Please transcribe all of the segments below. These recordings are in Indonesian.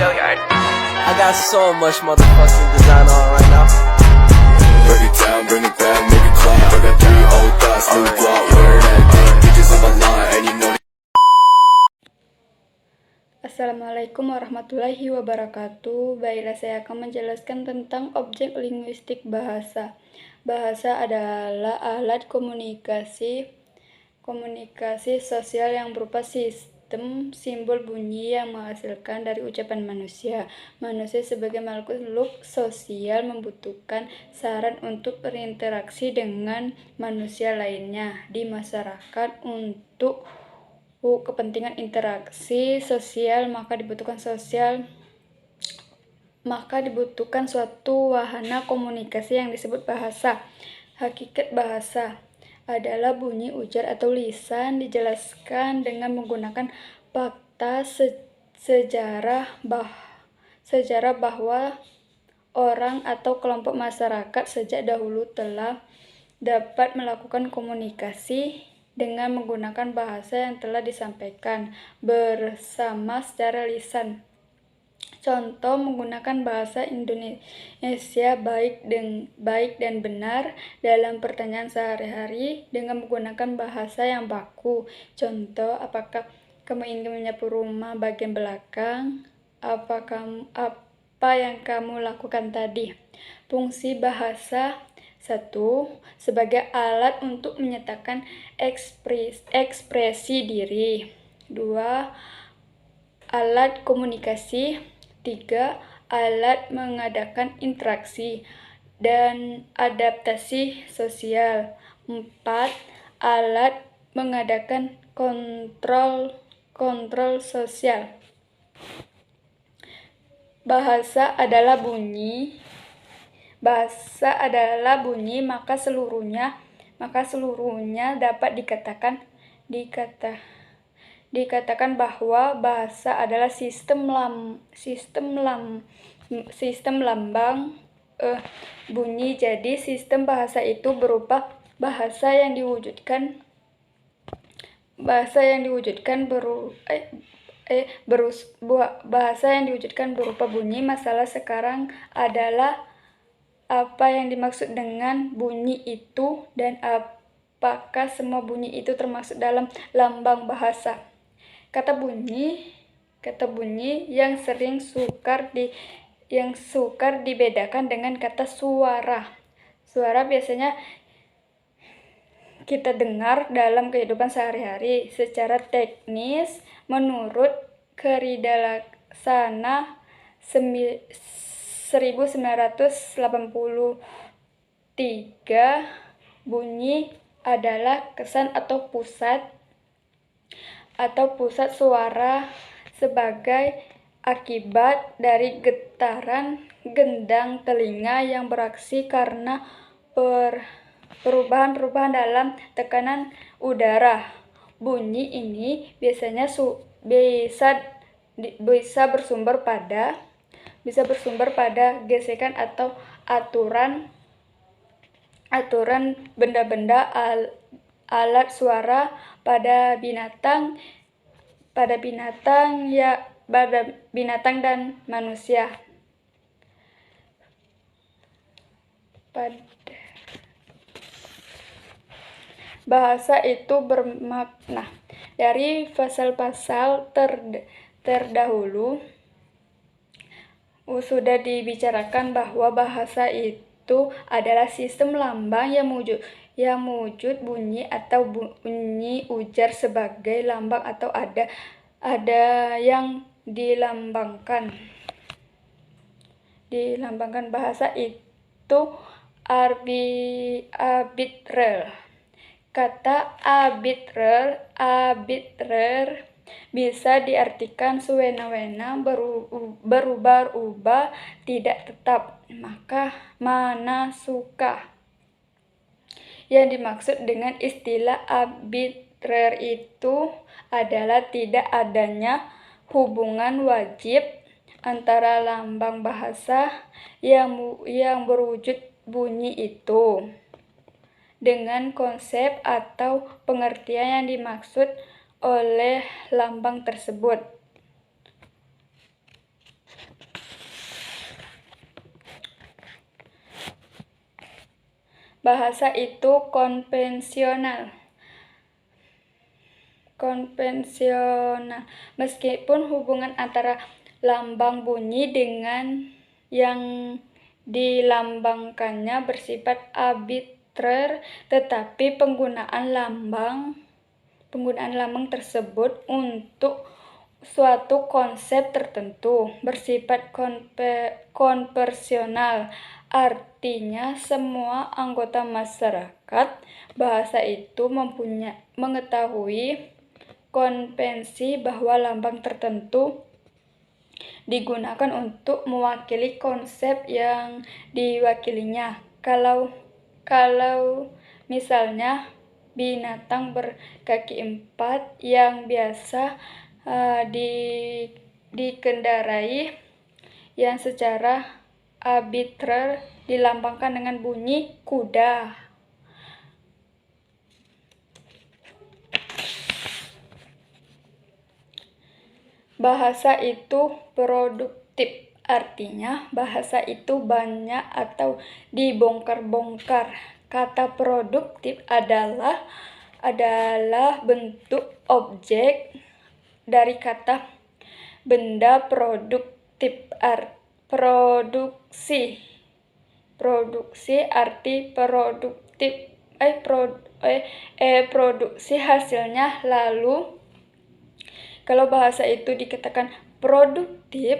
I got so much motherfucking design on right now. Break it down, bring it back, make it clap. I got 3 old thoughts, new block, where that dick. Bitches on my line, and you know. Assalamualaikum warahmatullahi wabarakatuh. Baiklah, saya akan menjelaskan tentang objek linguistik bahasa. Bahasa adalah alat komunikasi sosial yang berupa sistem simbol bunyi yang menghasilkan dari ucapan manusia. Manusia sebagai makhluk sosial membutuhkan saran untuk berinteraksi dengan manusia lainnya di masyarakat. Untuk kepentingan interaksi sosial maka dibutuhkan suatu wahana komunikasi yang disebut bahasa. Hakikat bahasa adalah bunyi, ujar, atau lisan. Dijelaskan dengan menggunakan fakta sejarah bahwa orang atau kelompok masyarakat sejak dahulu telah dapat melakukan komunikasi dengan menggunakan bahasa yang telah disampaikan bersama secara lisan. Contoh, menggunakan bahasa Indonesia baik dan benar dalam pertanyaan sehari-hari dengan menggunakan bahasa yang baku. Contoh, apakah kamu ingin menyapu rumah bagian belakang? Apa yang kamu lakukan tadi? Fungsi bahasa: 1. Sebagai alat untuk menyatakan ekspresi diri. 2. Alat komunikasi. 3. Alat mengadakan interaksi dan adaptasi sosial. 4. Alat mengadakan kontrol sosial. Bahasa adalah bunyi, maka seluruhnya dapat dikatakan bahwa bahasa adalah sistem lambang bunyi. Jadi sistem bahasa itu berupa bahasa yang diwujudkan berupa bunyi. Masalah sekarang adalah apa yang dimaksud dengan bunyi itu dan apakah semua bunyi itu termasuk dalam lambang bahasa. Kata bunyi yang sukar dibedakan dengan kata suara. Suara biasanya kita dengar dalam kehidupan sehari-hari. Secara teknis, menurut Keridalaksana 1983, bunyi adalah kesan atau pusat suara sebagai akibat dari getaran gendang telinga yang beraksi karena perubahan dalam tekanan udara. Bunyi ini biasanya bisa bersumber pada gesekan atau aturan benda-benda alat suara pada binatang dan manusia. Bahasa itu bermakna. Dari pasal-pasal terdahulu sudah dibicarakan bahwa bahasa itu adalah sistem lambang yang wujud bunyi atau bunyi ujar sebagai lambang atau ada yang dilambangkan. Bahasa itu arbitrer. Kata arbitrer bisa diartikan sewena-wena, berubah-ubah, tidak tetap. Maka mana suka? Yang dimaksud dengan istilah arbitrer itu adalah tidak adanya hubungan wajib antara lambang bahasa yang berwujud bunyi itu dengan konsep atau pengertian yang dimaksud oleh lambang tersebut. bahasa itu konvensional. Meskipun hubungan antara lambang bunyi dengan yang dilambangkannya bersifat arbitrer, tetapi penggunaan lambang tersebut untuk suatu konsep tertentu bersifat konvensional. Artinya semua anggota masyarakat bahasa itu mengetahui konvensi bahwa lambang tertentu digunakan untuk mewakili konsep yang diwakilinya. Kalau misalnya binatang berkaki 4 yang biasa dikendarai yang secara arbitrer dilambangkan dengan bunyi kuda. Bahasa itu produktif, artinya bahasa itu banyak atau dibongkar-bongkar. Kata produktif adalah bentuk objek dari kata benda produktif. Produksi arti produktif, produksi hasilnya. Lalu kalau bahasa itu dikatakan produktif,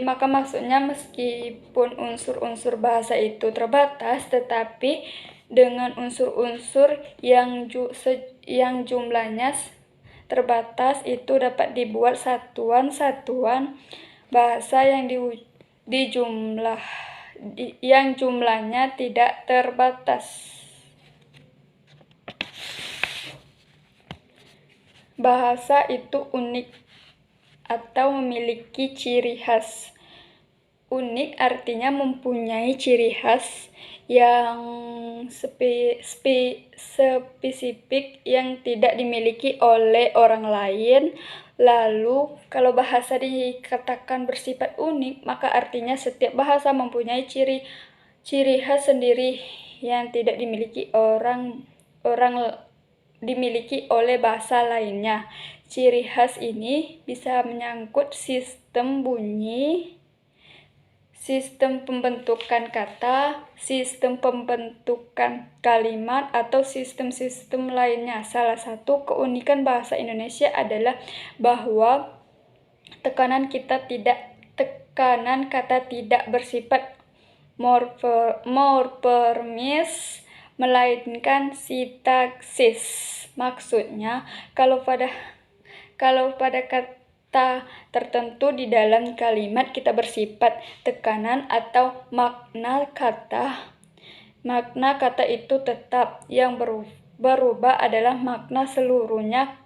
maka maksudnya meskipun unsur-unsur bahasa itu terbatas, tetapi dengan unsur-unsur yang jumlahnya terbatas itu dapat dibuat satuan-satuan bahasa yang jumlahnya tidak terbatas. Bahasa itu unik atau memiliki ciri khas. Unik artinya mempunyai ciri khas yang spesifik yang tidak dimiliki oleh orang lain. Lalu kalau bahasa dikatakan bersifat unik, maka artinya setiap bahasa mempunyai ciri khas sendiri yang tidak dimiliki dimiliki oleh bahasa lainnya. Ciri khas ini bisa menyangkut sistem bunyi, sistem pembentukan kata, sistem pembentukan kalimat, atau sistem-sistem lainnya. Salah satu keunikan bahasa Indonesia adalah bahwa tekanan kata tidak bersifat morformis, melainkan sintaksis. Maksudnya, kalau pada kata tertentu di dalam kalimat kita bersifat tekanan atau makna kata itu tetap. Yang berubah adalah makna seluruhnya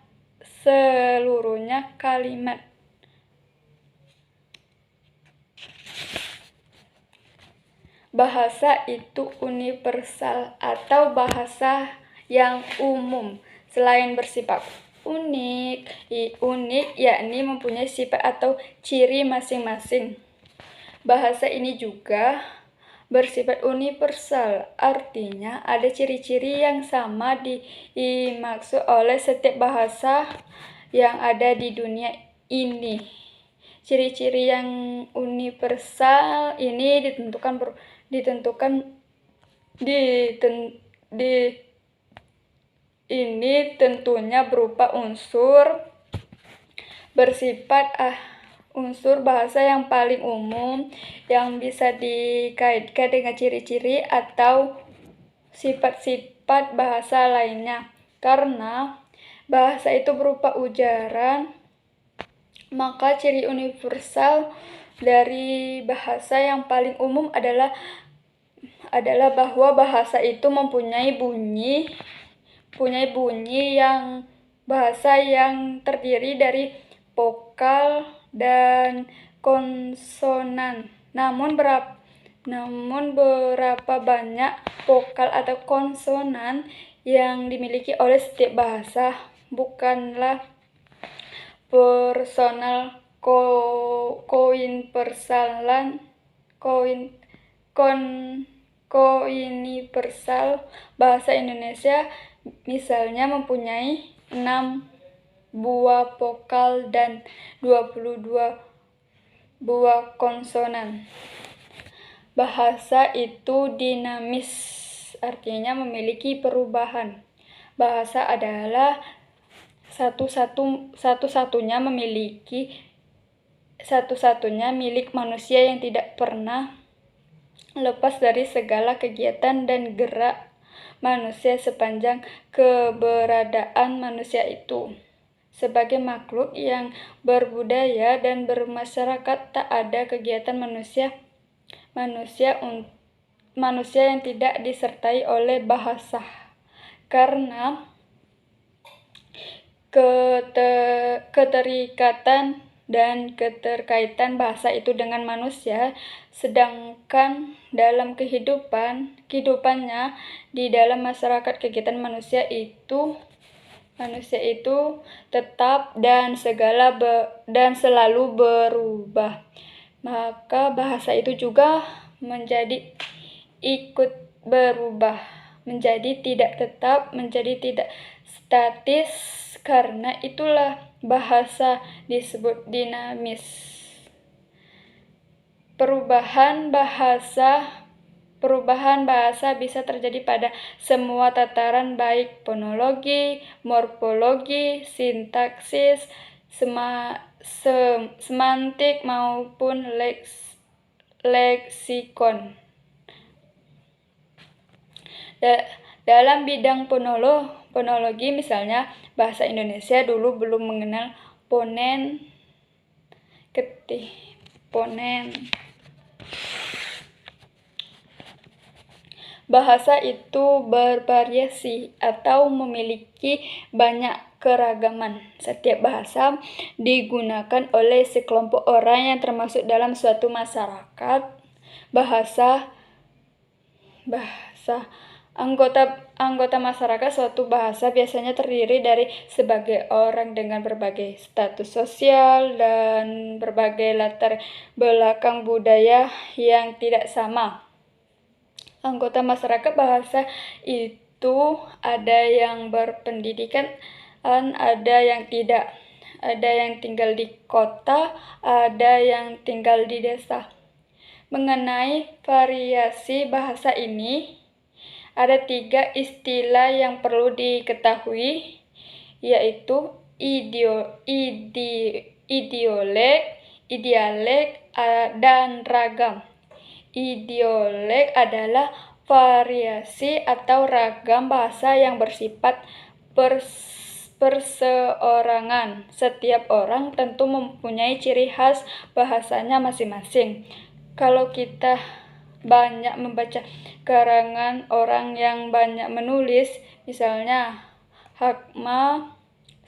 kalimat. Bahasa itu universal atau bahasa yang umum. Selain bersifat unik yakni mempunyai sifat atau ciri masing-masing. Bahasa ini juga bersifat universal, artinya ada ciri-ciri yang sama dimaksud oleh setiap bahasa yang ada di dunia ini. Ciri-ciri yang universal ini tentunya berupa unsur bahasa yang paling umum yang bisa dikaitkan dengan ciri-ciri atau sifat-sifat bahasa lainnya. Karena bahasa itu berupa ujaran, maka ciri universal dari bahasa yang paling umum adalah bahwa bahasa itu mempunyai bunyi yang bahasa yang terdiri dari vokal dan konsonan. Namun berapa banyak vokal atau konsonan yang dimiliki oleh setiap bahasa bukanlah personal kouniversal. Bahasa Indonesia misalnya mempunyai 6 buah vokal dan 22 buah konsonan. Bahasa itu dinamis, artinya memiliki perubahan. Bahasa adalah satu-satunya milik manusia yang tidak pernah lepas dari segala kegiatan dan gerak manusia sepanjang keberadaan manusia itu. Sebagai makhluk yang berbudaya dan bermasyarakat, tak ada kegiatan manusia yang tidak disertai oleh bahasa. Karena keterikatan dan keterkaitan bahasa itu dengan manusia, sedangkan dalam kehidupannya di dalam masyarakat, kegiatan manusia itu tetap dan selalu berubah. Maka bahasa itu juga menjadi ikut berubah, menjadi tidak tetap, menjadi tidak statis. Karena itulah bahasa disebut dinamis. Perubahan bahasa bisa terjadi pada semua tataran, baik fonologi, morfologi, sintaksis, semantik maupun leksikon. Dalam bidang fonologi misalnya, bahasa Indonesia dulu belum mengenal fonen. Bahasa itu bervariasi atau memiliki banyak keragaman. Setiap bahasa digunakan oleh sekelompok orang yang termasuk dalam suatu masyarakat. Anggota masyarakat suatu bahasa biasanya terdiri dari sebagai orang dengan berbagai status sosial dan berbagai latar belakang budaya yang tidak sama. Anggota masyarakat bahasa itu ada yang berpendidikan, ada yang tidak, ada yang tinggal di kota, ada yang tinggal di desa. Mengenai variasi bahasa ini, ada 3 istilah yang perlu diketahui, yaitu idialek, dan ragam. Idialek adalah variasi atau ragam bahasa yang bersifat perseorangan. Setiap orang tentu mempunyai ciri khas bahasanya masing-masing. Kalau kita banyak membaca karangan orang yang banyak menulis, misalnya Hakma,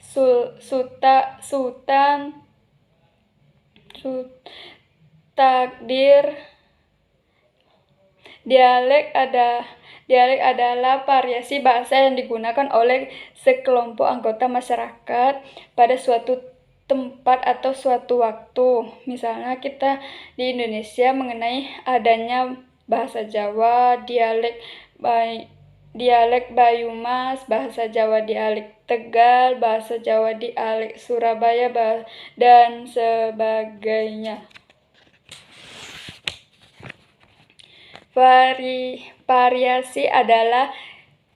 Sultan, Takdir. Dialek adalah variasi bahasa yang digunakan oleh sekelompok anggota masyarakat pada suatu tempat atau suatu waktu. Misalnya kita di Indonesia mengenai adanya bahasa Jawa, dialek Banyumas, bahasa Jawa dialek Tegal, bahasa Jawa dialek Surabaya, dan sebagainya. Variasi adalah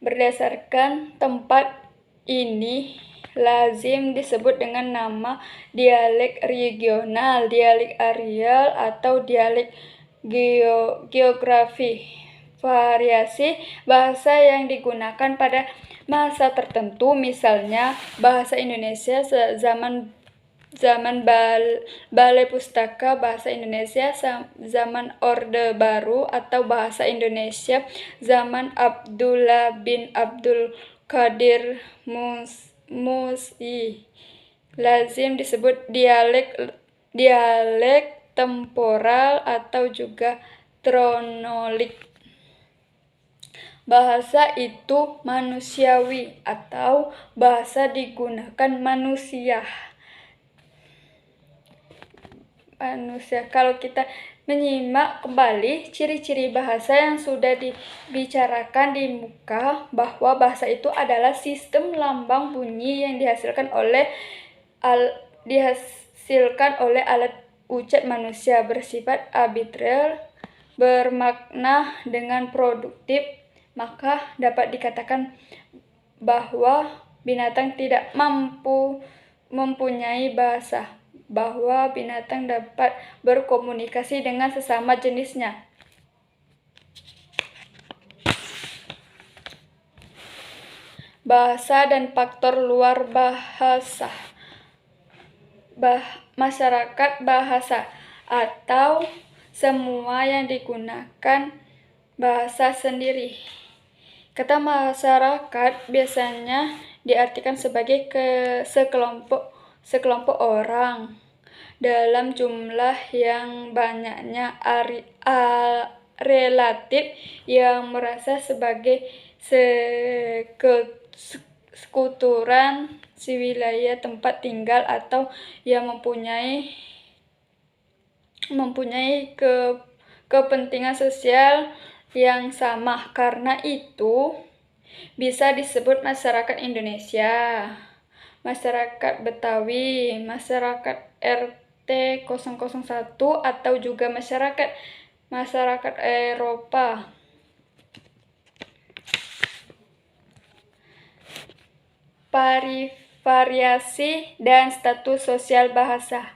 berdasarkan tempat. Ini lazim disebut dengan nama dialek regional, dialek areal, atau dialek geografi. Variasi bahasa yang digunakan pada masa tertentu, misalnya bahasa Indonesia zaman Balai Pustaka Bahasa Indonesia zaman Orde Baru, atau bahasa Indonesia zaman Abdullah bin Abdul Qadir Musi. Lazim disebut dialek temporal atau juga tronolik. Bahasa itu manusiawi atau bahasa digunakan manusia. Kalau kita menyimak kembali ciri-ciri bahasa yang sudah dibicarakan di muka, bahwa bahasa itu adalah sistem lambang bunyi yang dihasilkan oleh alat ucap manusia, bersifat arbitrer, bermakna dengan produktif. Maka dapat dikatakan bahwa binatang tidak mempunyai bahasa, bahwa binatang dapat berkomunikasi dengan sesama jenisnya. Bahasa dan faktor luar bahasa. Masyarakat bahasa, atau semua yang digunakan bahasa sendiri. Kata masyarakat biasanya diartikan sebagai sekelompok orang dalam jumlah yang banyaknya relatif yang merasa sebagai sekuturan wilayah tempat tinggal, atau yang mempunyai kepentingan sosial yang sama. Karena itu bisa disebut masyarakat Indonesia, masyarakat Betawi, masyarakat RT 001, atau juga masyarakat Eropa. Variasi dan status sosial bahasa.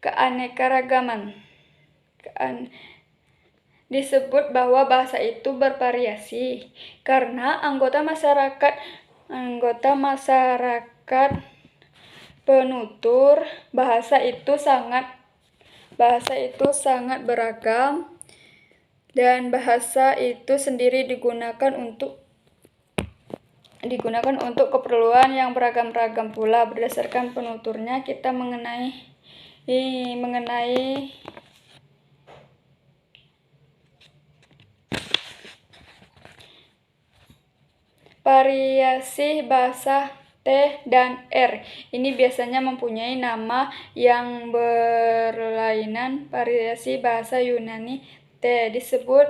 Keanekaragaman. Disebut bahwa bahasa itu bervariasi karena anggota masyarakat penutur bahasa itu sangat beragam, dan bahasa itu sendiri digunakan untuk keperluan yang beragam-ragam pula. Berdasarkan penuturnya, kita mengenai variasi bahasa T dan R. Ini biasanya mempunyai nama yang berlainan. Variasi bahasa Yunani T disebut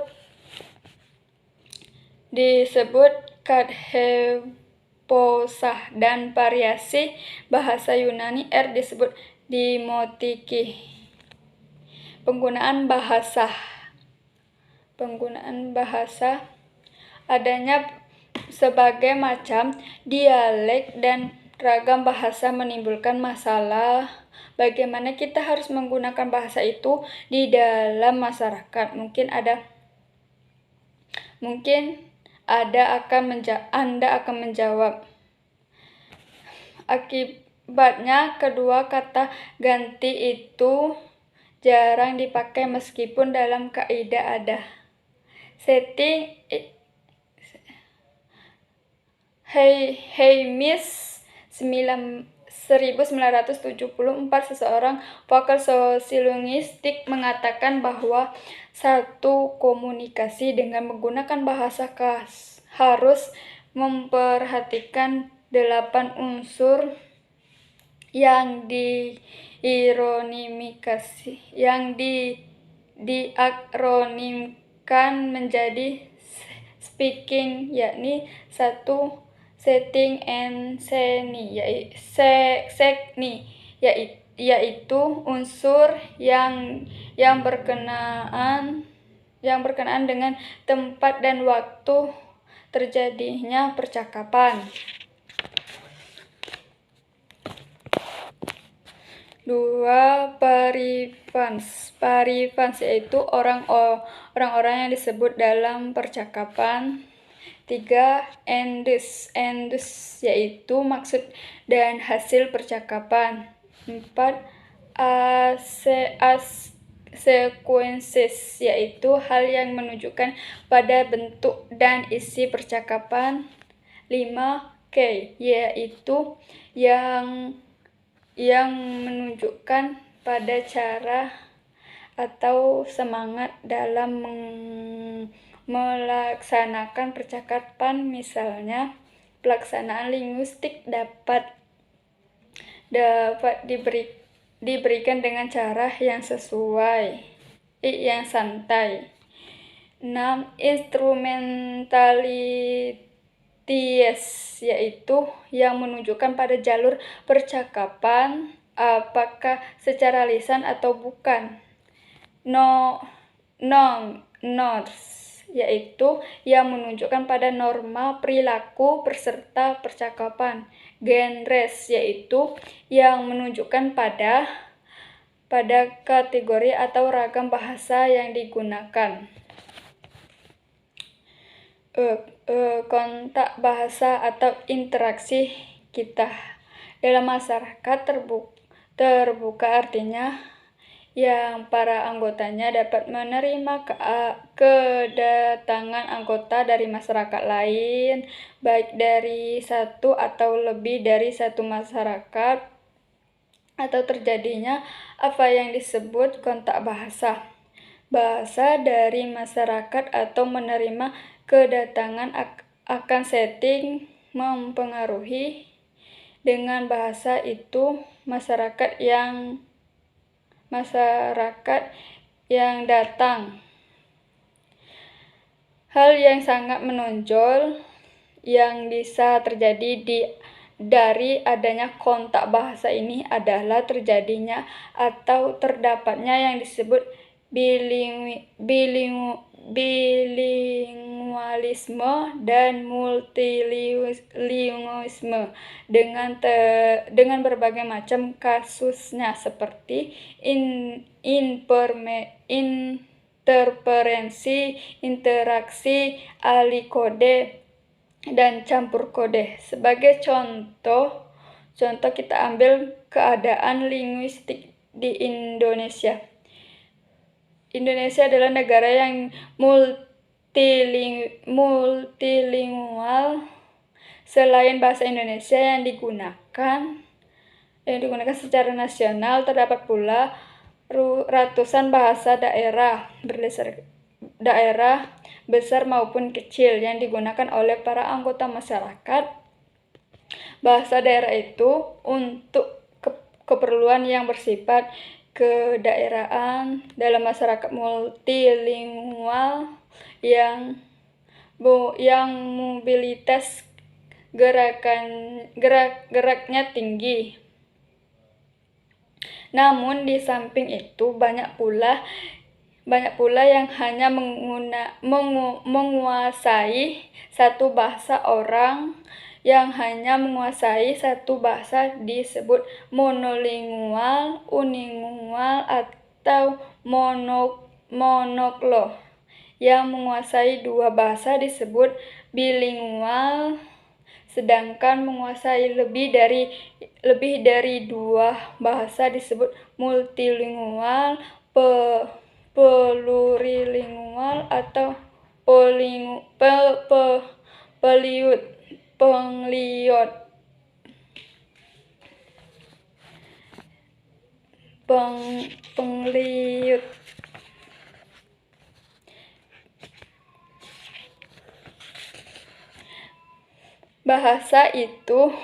kadheposah, dan variasi bahasa Yunani R disebut dimotiki. Penggunaan bahasa adanya sebagai macam dialek dan ragam bahasa menimbulkan masalah. Bagaimana kita harus menggunakan bahasa itu di dalam masyarakat? Anda akan menjawab. Akibatnya, kedua kata ganti itu jarang dipakai meskipun dalam kaidah ada. Setting Heimis 1974, seseorang pakar sosiolingvistik, mengatakan bahwa satu komunikasi dengan menggunakan bahasa khas harus memperhatikan 8 unsur yang diakronimkan menjadi speaking, yakni 1. Setting and seni, yaitu unsur yang berkenaan dengan tempat dan waktu terjadinya percakapan. 2. Parivans, yaitu orang-orang yang disebut dalam percakapan. 3. Endus, yaitu maksud dan hasil percakapan. 4. Sequences, yaitu hal yang menunjukkan pada bentuk dan isi percakapan. 5. Key, yaitu yang menunjukkan pada cara atau semangat dalam melaksanakan percakapan. Misalnya, pelaksanaan linguistik dapat diberikan dengan cara yang sesuai. yang santai. 6. Instrumentalities, yaitu yang menunjukkan pada jalur percakapan, apakah secara lisan atau bukan. Norms, yaitu yang menunjukkan pada norma perilaku peserta percakapan. Genres, yaitu yang menunjukkan pada kategori atau ragam bahasa yang digunakan. Kontak bahasa atau interaksi kita dalam masyarakat terbuka artinya yang para anggotanya dapat menerima kedatangan anggota dari masyarakat lain, baik dari satu atau lebih dari satu masyarakat, atau terjadinya apa yang disebut kontak bahasa. Bahasa dari masyarakat atau menerima kedatangan akan setting mempengaruhi dengan bahasa itu masyarakat yang datang. Hal yang sangat menonjol yang bisa terjadi dari adanya kontak bahasa ini adalah terjadinya atau terdapatnya yang disebut bilingualisme dan multilingualisme dengan berbagai macam kasusnya seperti interferensi, interaksi, alih kode, dan campur kode. Sebagai contoh kita ambil keadaan linguistik di Indonesia. Indonesia adalah negara yang multilingual. Selain bahasa Indonesia yang digunakan secara nasional, terdapat pula ratusan bahasa daerah besar maupun kecil yang digunakan oleh para anggota masyarakat. Bahasa daerah itu untuk keperluan yang bersifat kedaerahan dalam masyarakat multilingual yang mobilitas geraknya tinggi. Namun di samping itu banyak pula yang hanya menguasai satu bahasa. Orang yang hanya menguasai satu bahasa disebut monolingual, unilingual, atau monoklo. Yang menguasai dua bahasa disebut bilingual, sedangkan menguasai lebih dari dua bahasa disebut multilingual, plurilingual, atau pengliot. Bahasa itu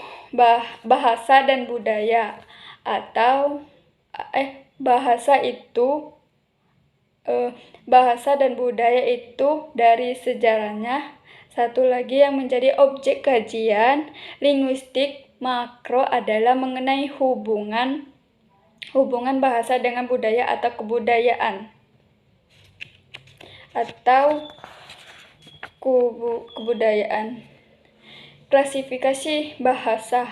bahasa dan budaya atau bahasa dan budaya itu dari sejarahnya. Satu lagi yang menjadi objek kajian linguistik makro adalah mengenai hubungan bahasa dengan budaya atau kebudayaan atau kebudayaan. Klasifikasi bahasa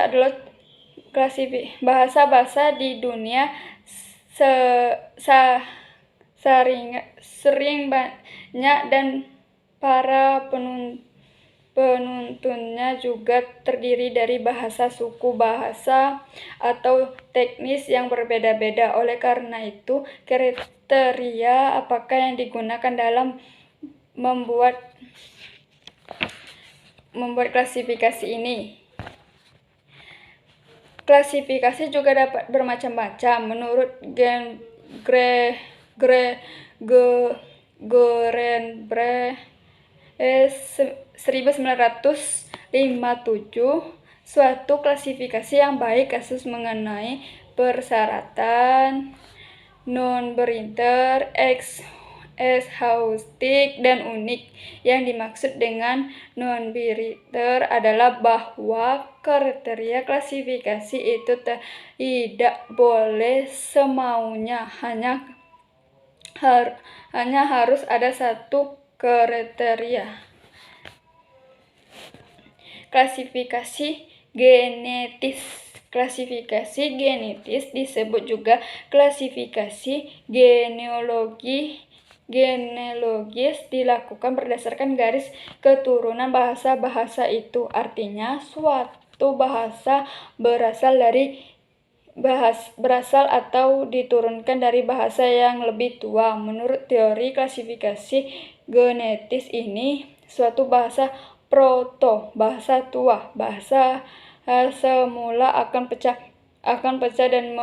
adalah bahasa di dunia sering banyak dan para penuntunnya juga terdiri dari bahasa suku bahasa atau teknis yang berbeda-beda. Oleh karena itu, kriteria apakah yang digunakan dalam membuat klasifikasi ini. Klasifikasi juga dapat bermacam-macam. Menurut Gorenbreh 1957, suatu klasifikasi yang baik kasus mengenai persyaratan non-berinter, exhaustif dan unik. Yang dimaksud dengan non-berinter adalah bahwa kriteria klasifikasi itu tidak boleh semaunya, hanya harus ada satu kriteria. Klasifikasi genetis. Klasifikasi genetis disebut juga klasifikasi genealogis dilakukan berdasarkan garis keturunan bahasa-bahasa itu. Artinya suatu bahasa berasal atau diturunkan dari bahasa yang lebih tua. Menurut teori klasifikasi genetis ini, suatu bahasa proto, bahasa tua, bahasa semula akan pecah dan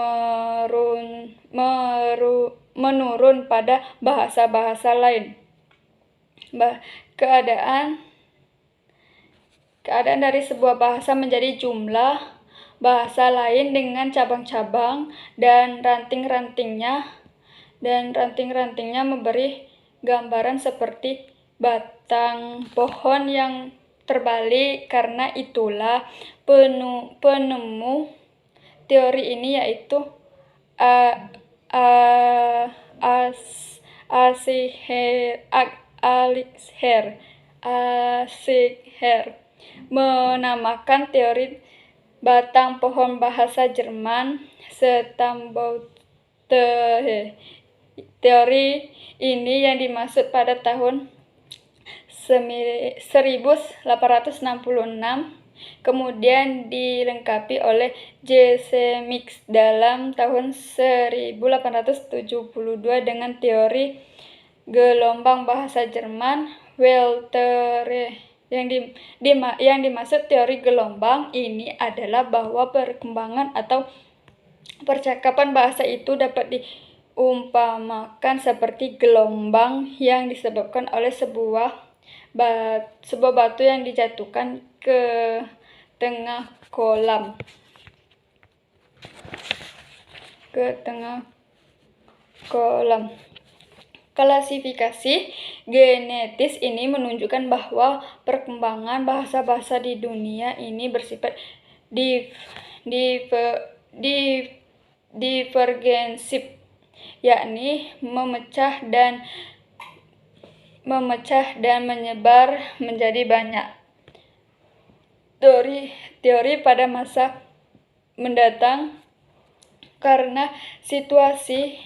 menurun pada bahasa-bahasa lain. Keadaan dari sebuah bahasa menjadi jumlah bahasa lain dengan cabang-cabang dan ranting-rantingnya memberi gambaran seperti batang pohon yang terbalik. Karena itulah penemu teori ini yaitu Alexer menamakan teori batang pohon bahasa Jerman Stammbaum. Teori ini yang dimaksud pada tahun 1866, kemudian dilengkapi oleh J.C. Mix dalam tahun 1872 dengan teori gelombang bahasa Jerman Weltere. Yang dimaksud teori gelombang ini adalah bahwa perkembangan atau percakapan bahasa itu dapat diumpamakan seperti gelombang yang disebabkan oleh sebuah batu yang dijatuhkan ke tengah kolam. Klasifikasi genetis ini menunjukkan bahwa perkembangan bahasa-bahasa di dunia ini bersifat divergensif, yakni memecah dan menyebar menjadi banyak teori pada masa mendatang karena situasi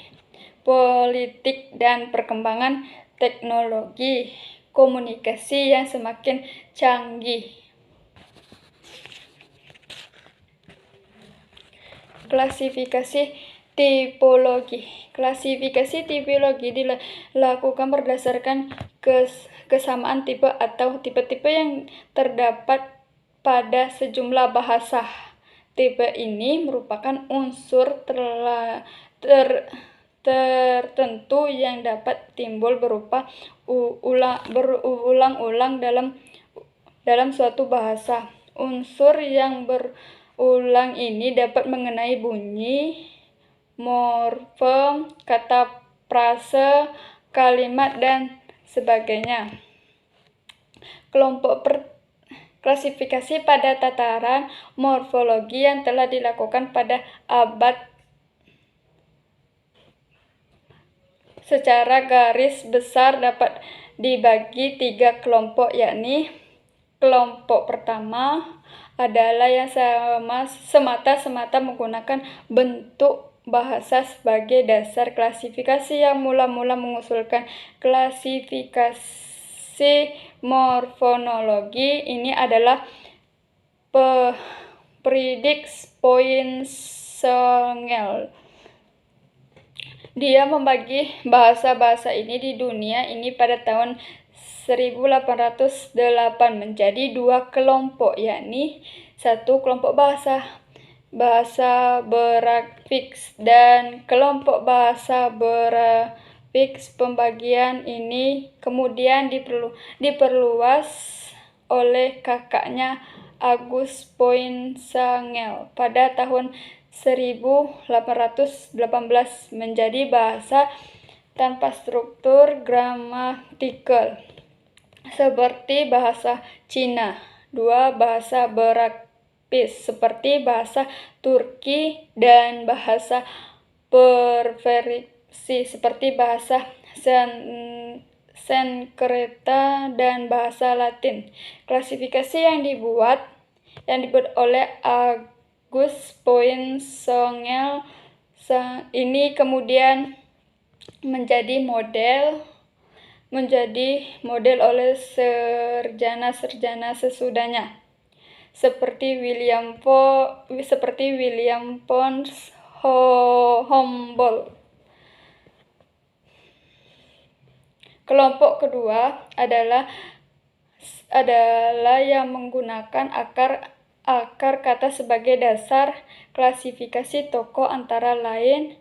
politik dan perkembangan teknologi komunikasi yang semakin canggih. Klasifikasi tipologi. Klasifikasi tipologi dilakukan berdasarkan kesamaan tipe atau tipe-tipe yang terdapat pada sejumlah bahasa. Tipe ini merupakan unsur tertentu yang dapat timbul berupa berulang-ulang dalam suatu bahasa. Unsur yang berulang ini dapat mengenai bunyi, morfem, kata frase, kalimat, dan sebagainya. Klasifikasi pada tataran morfologi yang telah dilakukan pada abad secara garis besar dapat dibagi 3 kelompok, yakni kelompok pertama adalah yang semata-mata menggunakan bentuk bahasa sebagai dasar klasifikasi yang mula-mula mengusulkan klasifikasi morfonologi. Ini adalah Friedrich Poinsongel. Dia membagi bahasa-bahasa ini di dunia ini pada tahun 1808 menjadi 2 kelompok, yakni 1 kelompok bahasa berafiks dan kelompok bahasa berafiks. Pembagian ini kemudian diperluas oleh kakaknya Auguste Poinsangel pada tahun 1818 menjadi bahasa tanpa struktur gramatikal seperti bahasa Cina. 2. Bahasa berlapis seperti bahasa Turki dan bahasa Persia seperti bahasa Sanskerta dan bahasa Latin. Klasifikasi yang dibuat oleh Auguste Poinsangel ini kemudian menjadi model oleh sarjana-sarjana sesudahnya seperti William Pons Humboldt. Kelompok kedua adalah yang menggunakan akar kata sebagai dasar klasifikasi tokoh, antara lain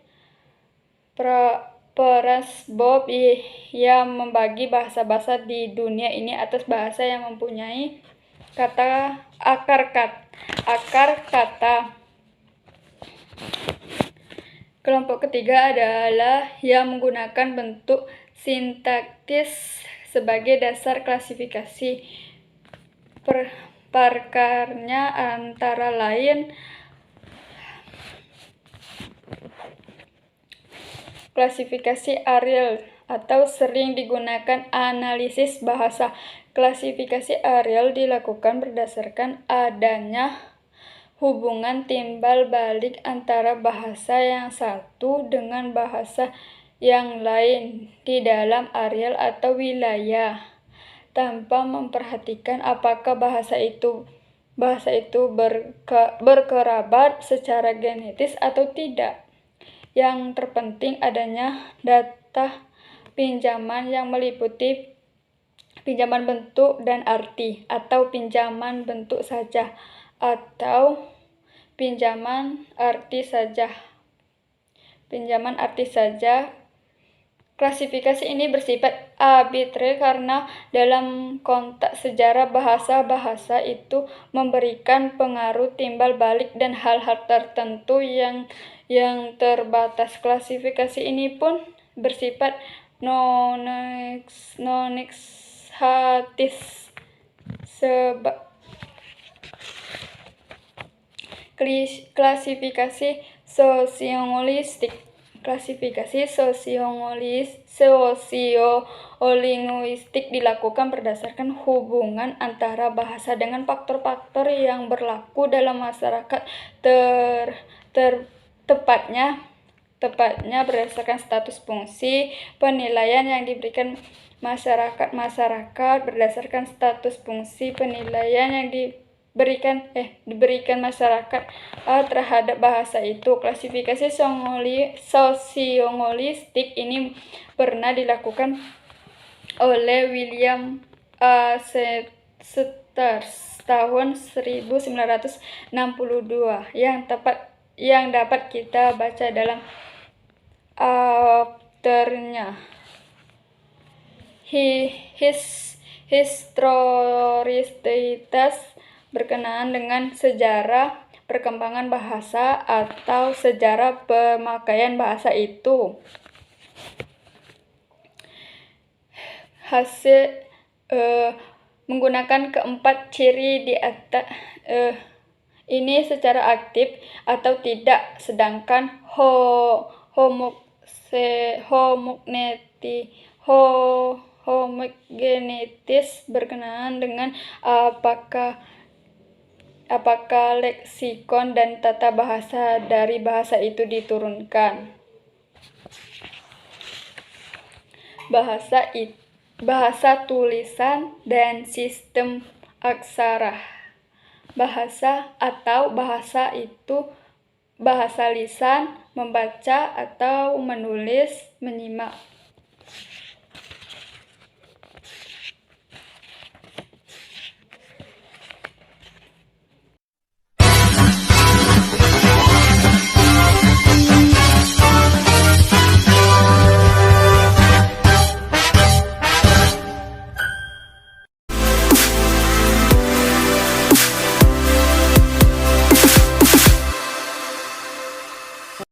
Bob yang membagi bahasa-bahasa di dunia ini atas bahasa yang mempunyai akar kata. Kelompok ketiga adalah yang menggunakan bentuk sintaktis sebagai dasar klasifikasi. Pakarnya antara lain klasifikasi Ariel atau sering digunakan analisis bahasa. Klasifikasi Ariel dilakukan berdasarkan adanya hubungan timbal balik antara bahasa yang satu dengan bahasa yang lain di dalam areal atau wilayah, tanpa memperhatikan apakah bahasa itu berkerabat secara genetis atau tidak. Yang terpenting adanya data pinjaman yang meliputi pinjaman bentuk dan arti, atau pinjaman bentuk saja, atau pinjaman arti saja. Klasifikasi ini bersifat arbitrary karena dalam konteks sejarah bahasa itu memberikan pengaruh timbal balik dan hal-hal tertentu yang terbatas. Klasifikasi ini pun bersifat non-eksatis. Klasifikasi sosiolinguistik dilakukan berdasarkan hubungan antara bahasa dengan faktor-faktor yang berlaku dalam masyarakat, tepatnya berdasarkan status fungsi. Penilaian yang diberikan masyarakat berdasarkan status fungsi penilaian yang diberikan masyarakat terhadap bahasa itu. Klasifikasi sosiolinguistik ini pernah dilakukan oleh William Sears tahun 1962 yang dapat kita baca dalam authornya. Historisitas berkenaan dengan sejarah perkembangan bahasa atau sejarah pemakaian bahasa itu. Hasil menggunakan keempat ciri di atas ini secara aktif atau tidak, sedangkan homogenetis berkenaan dengan apakah leksikon dan tata bahasa dari bahasa itu diturunkan. Bahasa tulisan dan sistem aksara. Bahasa itu bahasa lisan, membaca atau menulis, menyimak.